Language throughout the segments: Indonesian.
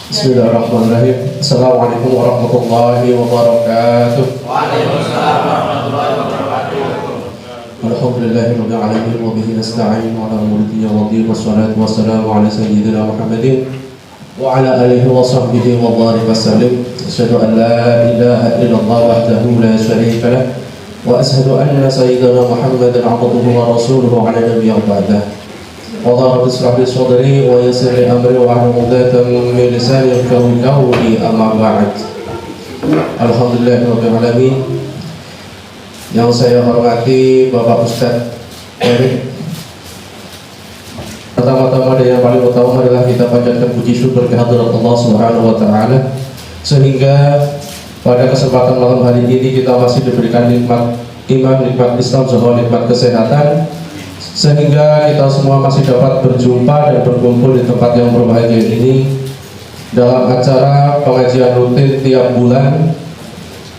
Bismillahirrahmanirrahim. Assalamualaikum warahmatullahi wabarakatuh. Waalaikumsalam warahmatullahi wabarakatuh. Alhamdulillahirabbil alamin wa bihi nasta'in ala umuri dunya waddin wassalatu wassalamu ala sayyidina Muhammadin wa ala alihi wa sahbihi wa barik wasallim. Asyhadu an la ilaha illallah wahdahu la syarika lah wa asyhadu anna sayyidina Muhammadan 'abduhu wa rasuluhu ala nabiyyin ba'dah. Allahumma ishrah li sadri wa yassir li amri wa hlul 'uqdatam min lisani yafqahu qawli, amma ba'd. Alhamdulillahirabbil alamin. Yang saya hormati Bapak Ustadz Erik, pertama-tama dan yang paling utama adalah kita panjatkan puji syukur kehadirat Allah Subhanahu wa taala sehingga pada kesempatan malam hari ini kita masih diberikan nikmat iman, nikmat Islam, serta nikmat kesehatan, sehingga kita semua masih dapat berjumpa dan berkumpul di tempat yang berbahagia ini dalam acara pengajian rutin tiap bulan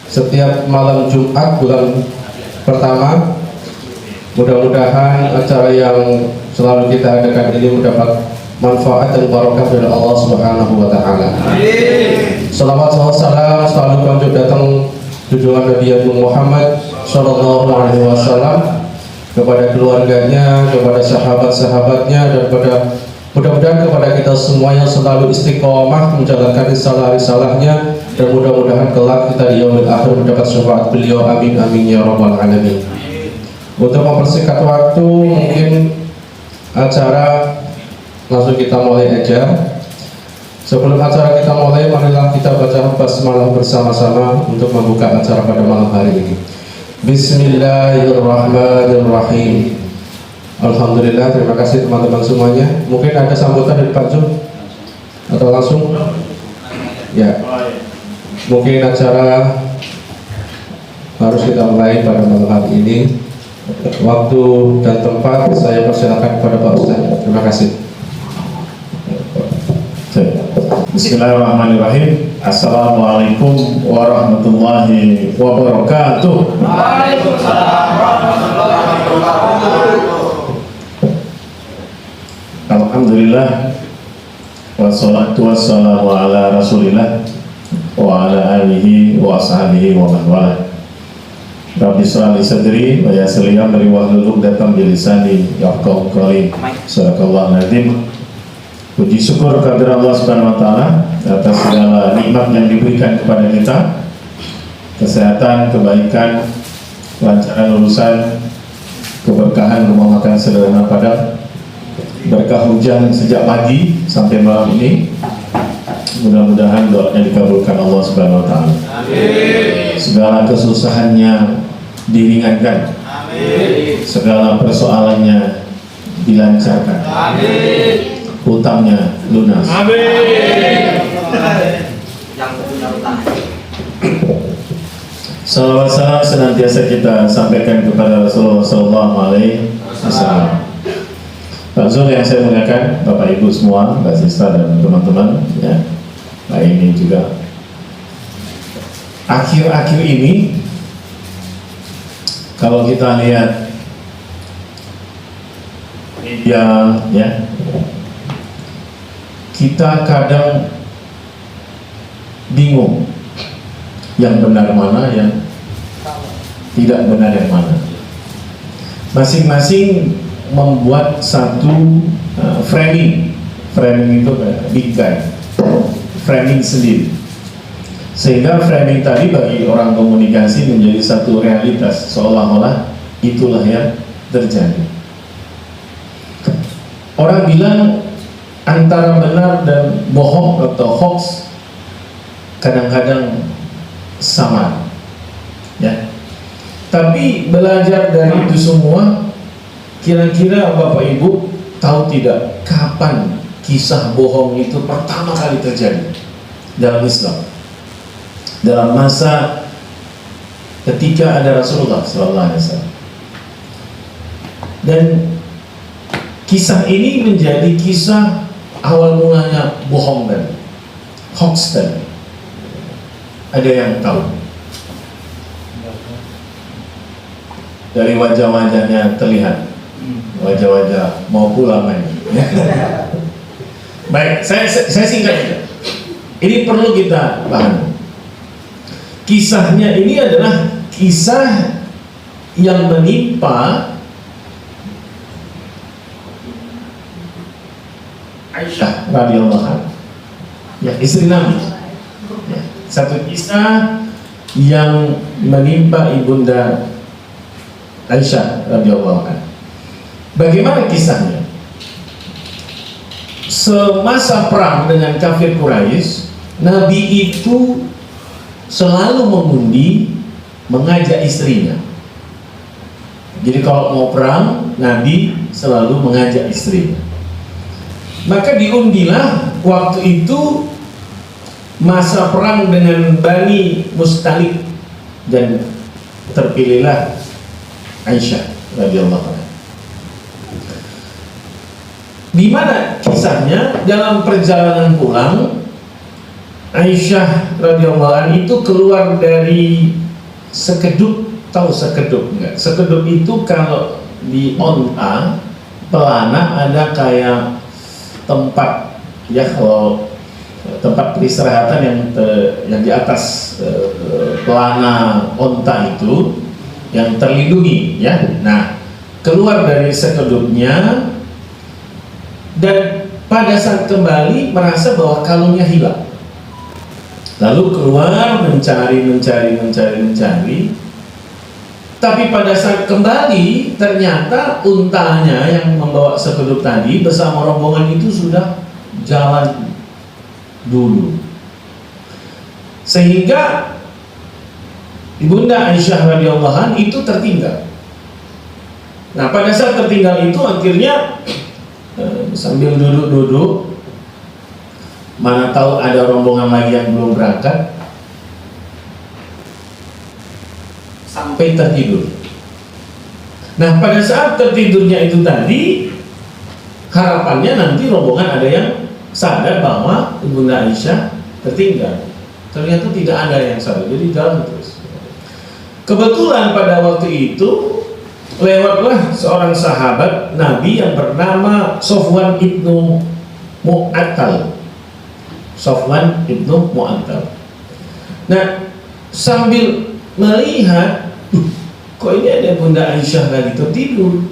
setiap malam Jumat bulan pertama. Mudah-mudahan acara yang selalu kita adakan ini mendapat manfaat dan barokah dari Allah Subhanahu wa taala. Salawat salam selalu lanjut datang junjungan Nabi Muhammad sallallahu alaihi wasallam kepada keluarganya, kepada sahabat-sahabatnya, dan mudah-mudahan kepada kita semua yang selalu istiqomah menjalankan risalah-risalahnya, dan mudah-mudahan kelak kita di yaumil akhir mendapat syafaat beliau. Amin amin ya rabbal alamin. Untuk mempersingkat waktu, mungkin acara langsung kita mulai aja. Sebelum acara kita mulai, marilah kita baca basmalah bersama-sama untuk membuka acara pada malam hari ini. Bismillahirrahmanirrahim. Alhamdulillah, terima kasih teman-teman semuanya. Mungkin ada sambutan dari Pak Jun atau langsung? Ya, mungkin acara harus kita mulai pada malam hari ini. Waktu dan tempat saya persilakan kepada Pak Ustaz. Terima kasih. Bismillahirrahmanirrahim. Assalamualaikum warahmatullahi wabarakatuh. Waalaikumsalam warahmatullahi wabarakatuh. Alhamdulillah, wassalatu wassalamu ala rasulillah wa ala alihi wa ashabihi wa man wala. Rabbi shrah li sadri wa yassir li amri wahlul 'uqdatam min lisani yafqahu qawli. Sadaqallahu azim. Puji syukur kehadirat Allah Subhanahu wa taala atas segala nikmat yang diberikan kepada kita, kesehatan, kebaikan, kelancaran lulusan, keberkahan rumah makan sederhana Padang, berkah hujan sejak pagi sampai malam ini. Mudah-mudahan doanya dikabulkan Allah Subhanahu wa taala. Amin. Segala kesusahannya diringankan. Amin. Segala persoalannya dilancarkan. Amin. Hutangnya lunas. Amin. Salawat salam senantiasa kita sampaikan kepada Rasulullah Sallallahu Alaihi Wasallam. Pak Zul yang saya muliakan, Bapak Ibu semua, Mbak Sista dan teman-teman, ya, Pak ini juga. Akhir-akhir ini, kalau kita lihat media, ya, kita kadang bingung yang benar mana, yang tidak benar yang mana. Masing-masing membuat satu framing itu bingkai, framing sendiri, sehingga framing tadi bagi orang komunikasi menjadi satu realitas, seolah-olah itulah yang terjadi. Orang bilang antara benar dan bohong atau hoax kadang-kadang sama, ya. Tapi belajar dari itu semua, kira-kira Bapak Ibu tahu tidak kapan kisah bohong itu pertama kali terjadi dalam Islam? Dalam masa ketika ada Rasulullah SAW. Dan kisah ini menjadi kisah awal mulanya bohong dan hoax tadi. Ada yang tahu? Dari wajah-wajahnya terlihat, wajah-wajah mau pulang lagi. Baik, saya singkat saja. Ini perlu kita pahami. Kisahnya ini adalah kisah yang menimpa Aisyah radhiyallahu anha, ya, istri Nabi. Ya, satu kisah yang menimpa ibunda Aisyah radhiyallahu anha. Bagaimana kisahnya? Semasa perang dengan kafir Quraisy, Nabi itu selalu mengundi mengajak istrinya. Jadi kalau mau perang, Nabi selalu mengajak istrinya. Maka diundilah waktu itu masa perang dengan Bani Mustalik, dan terpilihlah Aisyah radhiyallahu anha. Di mana kisahnya? Dalam perjalanan pulang, Aisyah radhiyallahu anha itu keluar dari sekeduk. Tahu sekeduk enggak? Sekeduk itu kalau di onta pelana ada kayak tempat, ya, kalau tempat peristirahatan yang di atas pelana onta itu yang terlindungi, ya. Nah, keluar dari sekeduknya, dan pada saat kembali merasa bahwa kalungnya hilang. Lalu keluar mencari. Tapi pada saat kembali ternyata untanya yang membawa sekeduk tadi bersama rombongan itu sudah jalan dulu. Sehingga ibunda Aisyah radhiyallahu anha itu tertinggal. Nah, pada saat tertinggal itu akhirnya sambil duduk-duduk, mana tahu ada rombongan lagi yang belum berangkat, sampai tertidur. Nah, pada saat tertidurnya itu tadi, harapannya nanti rombongan ada yang sadar bahwa ibunda Aisyah tertinggal. Ternyata tidak ada yang sadar, jadi jalan terus. Kebetulan pada waktu itu lewatlah seorang sahabat Nabi yang bernama Sofwan ibnu Mu'attal. Sofwan ibnu Mu'attal. Nah, sambil melihat, kok ini ada bunda Aisyah lagi tertidur.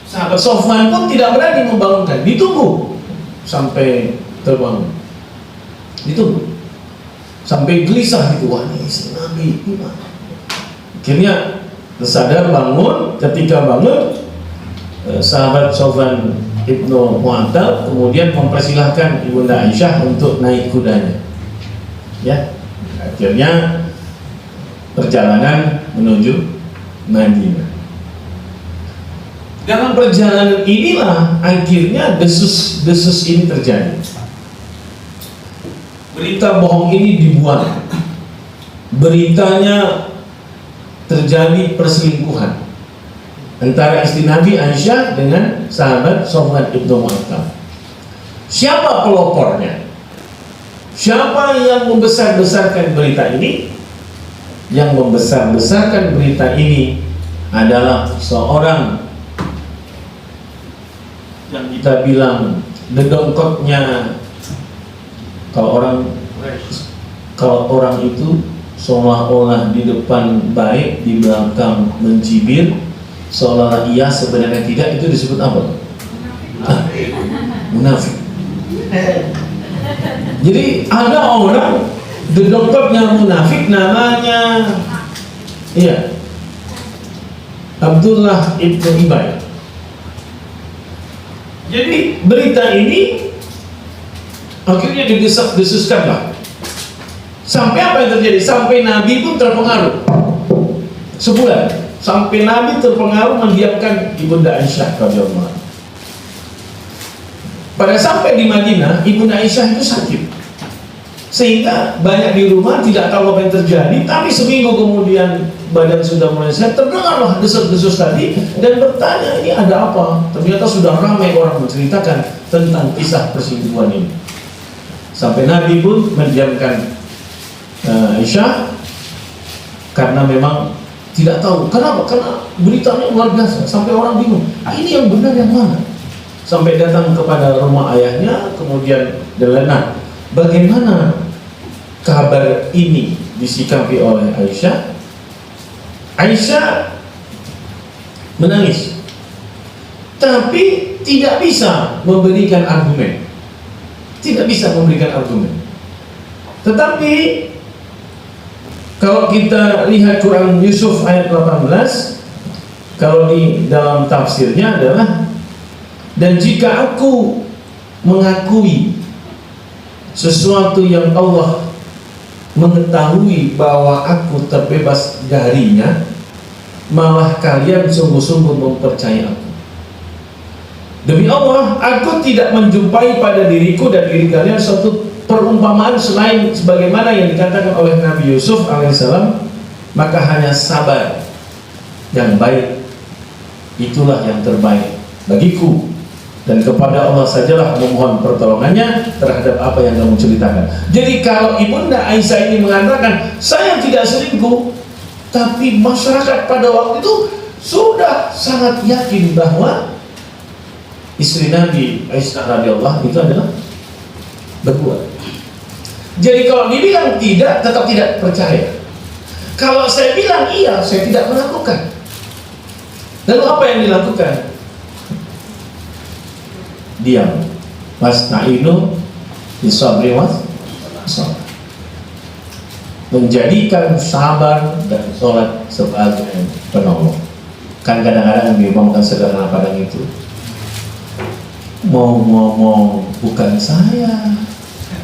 Sahabat Sofwan pun tidak berani membangunkan, ditunggu sampai terbangun, ditunggu sampai gelisah gitu. Wah, ini istri Nabi gimana? Akhirnya tersadar, bangun. Ketika bangun, sahabat Sofwan ibnu Mu'attal kemudian mempersilahkan ibunda Aisyah untuk naik kudanya. Ya, akhirnya perjalanan menuju Madinah. Dalam perjalanan inilah akhirnya desus ini terjadi. Berita bohong ini dibuat. Beritanya terjadi perselingkuhan antara istri Nabi Aisyah dengan sahabat Sofwan ibnu Mu'attal. Siapa pelopornya? Siapa yang membesar-besarkan berita ini? Yang membesar-besarkan berita ini adalah seorang yang kita bilang dedongkotnya. Kalau orang itu seolah-olah di depan baik, di belakang mencibir, seolah-olah iya sebenarnya tidak, itu disebut apa? Munafik. Jadi ada orang dedongkotnya munafik, namanya Abdullah ibnu Ubay. Jadi berita ini akhirnya didesuskanlah. Sampai apa yang terjadi? Sampai Nabi pun terpengaruh. Sebulan sampai Nabi terpengaruh mendiamkan ibunda Aisyah radhiyallahu anha. Pada sampai di Madinah, ibunda Aisyah itu sakit, sehingga banyak di rumah tidak tahu apa yang terjadi. Tapi seminggu kemudian badan sudah mulai sehat, terdengarlah desas-desus tadi dan bertanya, ini ada apa? Ternyata sudah ramai orang menceritakan tentang kisah perselingkuhan ini. Sampai Nabi pun mendiamkan Aisyah karena memang tidak tahu. Kenapa? Karena beritanya luar biasa sampai orang bingung. Ini yang benar yang mana? sampai datang kepada rumah ayahnya, kemudian nah, bagaimana kabar ini disikapi oleh Aisyah? Aisyah menangis, tapi tidak bisa memberikan argumen. Tidak bisa memberikan argumen. Tetapi kalau kita lihat Quran Yusuf ayat 18, kalau di dalam tafsirnya adalah, dan jika aku mengakui sesuatu yang Allah mengetahui bahwa aku terbebas darinya, malah kalian sungguh-sungguh mempercayai aku. Demi Allah, aku tidak menjumpai pada diriku dan diri kalian suatu perumpamaan selain sebagaimana yang dikatakan oleh Nabi Yusuf alaihissalam, maka hanya sabar yang baik, itulah yang terbaik bagiku, dan kepada Allah sajalah memohon pertolongannya terhadap apa yang kamu ceritakan. Jadi kalau Ibunda Aisyah ini mengatakan saya tidak selingkuh, tapi masyarakat pada waktu itu sudah sangat yakin bahwa istri Nabi Aisyah radhiyallahu itu adalah berbuat. Jadi kalau dibilang tidak, tetap tidak percaya. Kalau saya bilang iya, saya tidak melakukan. Lalu apa yang dilakukan? Diam. Wasta'inu bisabri was salat. Menjadikan sabar dan sholat sebagai penolong. Kan kadang-kadang diomongkan sederhana padang itu, mau ngomong bukan saya,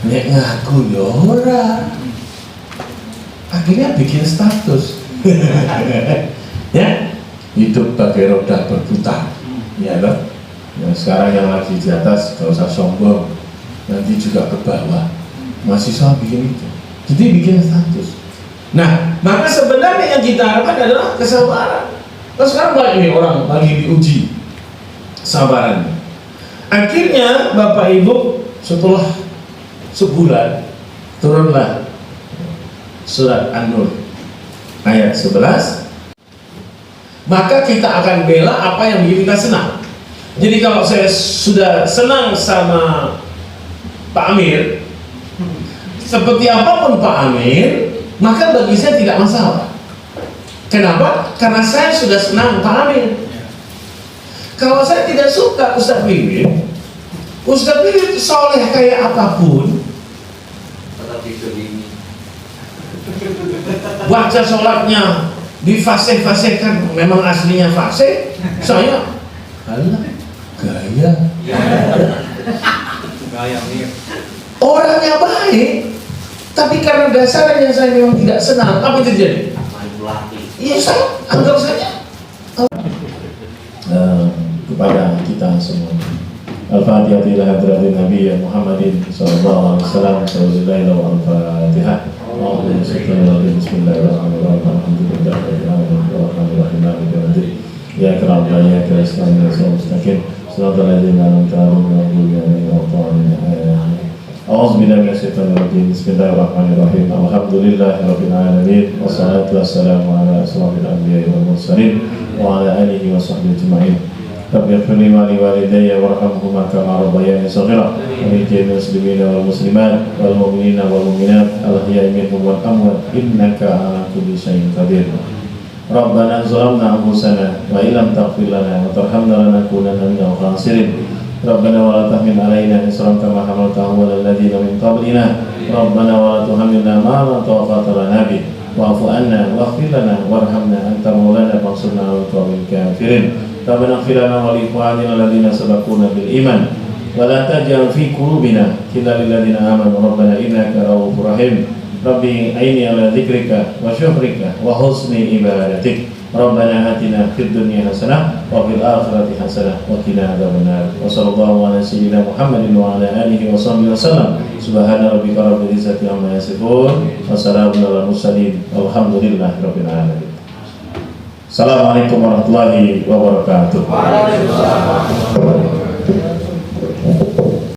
nek ngaku ya ora. Akhirnya bikin status. Ya, hidup pakai roda berputar. Ya kan? Yang sekarang yang lagi di atas gak usah sombong, nanti juga ke bawah. Mahasiswa bikin itu. Jadi bikin status. Nah, maka sebenarnya yang kita harapkan adalah kesabaran. Kalau sekarang banyak nih orang lagi diuji sabarannya. Akhirnya Bapak Ibu setelah sebulan turunlah surat An-Nur ayat 11. Maka kita akan bela apa yang bikin kita senang. Jadi kalau saya sudah senang sama Pak Amir, seperti apapun Pak Amir, maka bagi saya tidak masalah. Kenapa? Karena saya sudah senang Pak Amir. Kalau saya tidak suka Ustadz Wiwin, Ustadz Wiwin soleh kayak apapun, baca sholatnya difasih-fasihkan, memang aslinya fasih, saya alah gaya. Orangnya baik, tapi karena dasarnya saya memang tidak senang, apa yang terjadi? Iya, saya anggap saja. Kepada kita semua. Al-Fatihah ila hadratin Nabi Muhammadin sallallahu alaihi wasallam. Al-Fatihah. Bismillahirrahmanirrahim. Ya karam ya karam mustaqim. Shiratal ladzina an'amta 'alaihim A'udzu billahi minasyaitonir rajim. Bismillahirrahmanirrahim. Alhamdulillahirabbil alamin. Wassalatu wassalamu ala asyrofil anbiya'i wal mursalin wa ala alihi wa sahbihi ajma'in. Rabbi ighfirli wa li walidayya warhamhuma kama rabbayani shaghira. Wa lil muslimina wal muslimat wal mu'minina wal mu'minat al-ahya'i minhum wal amwat innaka 'ala kulli syai'in qadir. Rabbana zalamna anfusana wa illam taghfir lana wa tarhamna lanakunanna minal khasirin. Rabbana wa la tahmil alaina isran kama hamaltahu 'alal ladzina min qablina. Rabbana wa la tuhammilna ma la taqata lana bih. Wa'fu 'anna waghfir lana warhamna anta maulana fansurna 'alal qawmil kafirin. Rabbana ighfir lana wa li ikhwanina alladzina sabaquna bil iman wa la taj'al fi qulubina ghillan lil ladzina amanu rabbana innaka ra'ufur rahim. Rabbi aini ala dzikrika wa syukrika wa husni ibadatik. Rabbana atina fid dunya hasanah wa fil akhirati hasanah wa qina adzabannar. Wa sallallahu ala sayyidina Muhammadin wa ala alihi wa sahbihi wasallam. Subhana rabbika rabbil izzati amma yasifun wa salamun alal mursalin. Alhamdulillahi rabbil alamin. Assalamualaikum warahmatullahi wabarakatuh. Waalaikumsalam.